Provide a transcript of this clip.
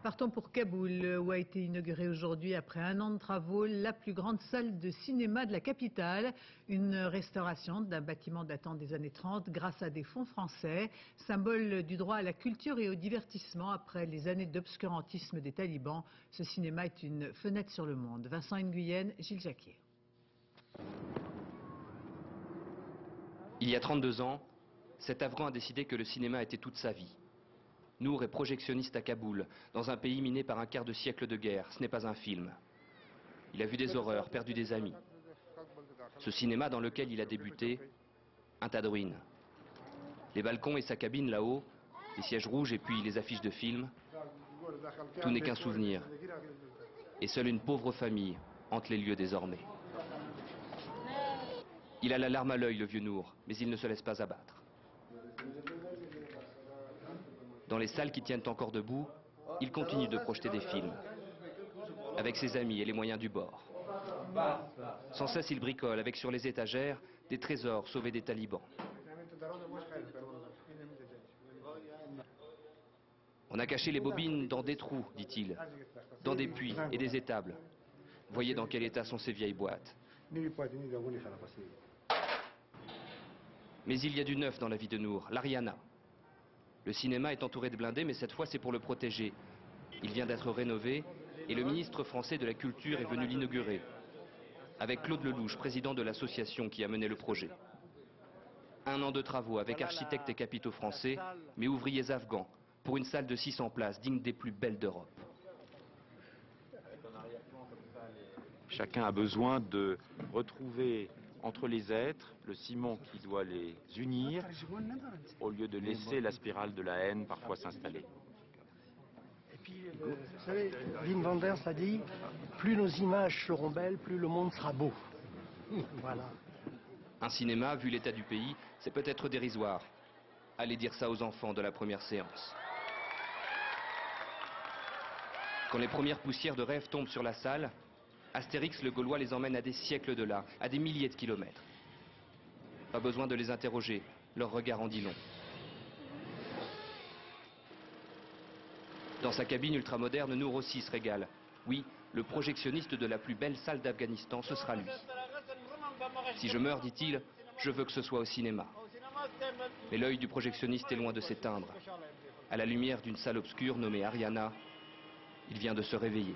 Partons pour Kaboul, où a été inaugurée aujourd'hui, après un an de travaux, la plus grande salle de cinéma de la capitale. Une restauration d'un bâtiment datant des années 30 grâce à des fonds français, symbole du droit à la culture et au divertissement après les années d'obscurantisme des talibans. Ce cinéma est une fenêtre sur le monde. Vincent Nguyen, Gilles Jacquier. Il y a 32 ans, cet Afghan a décidé que le cinéma était toute sa vie. Nour est projectionniste à Kaboul, dans un pays miné par un quart de siècle de guerre. Ce n'est pas un film. Il a vu des horreurs, perdu des amis. Ce cinéma dans lequel il a débuté, un tas de ruines. Les balcons et sa cabine là-haut, les sièges rouges et puis les affiches de films, tout n'est qu'un souvenir. Et seule une pauvre famille hante les lieux désormais. Il a la larme à l'œil, le vieux Nour, mais il ne se laisse pas abattre. Dans les salles qui tiennent encore debout, il continue de projeter des films, avec ses amis et les moyens du bord. Sans cesse, il bricole, avec sur les étagères, des trésors sauvés des talibans. On a caché les bobines dans des trous, dit-il, dans des puits et des étables. Voyez dans quel état sont ces vieilles boîtes. Mais il y a du neuf dans la vie de Nour, l'Ariana. Le cinéma est entouré de blindés, mais cette fois c'est pour le protéger. Il vient d'être rénové et le ministre français de la Culture est venu l'inaugurer, avec Claude Lelouch, président de l'association qui a mené le projet. Un an de travaux avec architectes et capitaux français, mais ouvriers afghans, pour une salle de 600 places, digne des plus belles d'Europe. Chacun a besoin de retrouver entre les êtres le ciment qui doit les unir, au lieu de laisser la spirale de la haine parfois s'installer. Et puis, vous savez, Wim Wenders l'a dit, plus nos images seront belles, plus le monde sera beau. Voilà. Un cinéma, vu l'état du pays, c'est peut-être dérisoire. Allez dire ça aux enfants de la première séance. Quand les premières poussières de rêve tombent sur la salle, Astérix le Gaulois les emmène à des siècles de là, à des milliers de kilomètres. Pas besoin de les interroger, leur regard en dit long. Dans sa cabine ultramoderne, Nour aussi se régale. Oui, le projectionniste de la plus belle salle d'Afghanistan, ce sera lui. Si je meurs, dit-il, je veux que ce soit au cinéma. Mais l'œil du projectionniste est loin de s'éteindre. À la lumière d'une salle obscure nommée Ariana, il vient de se réveiller.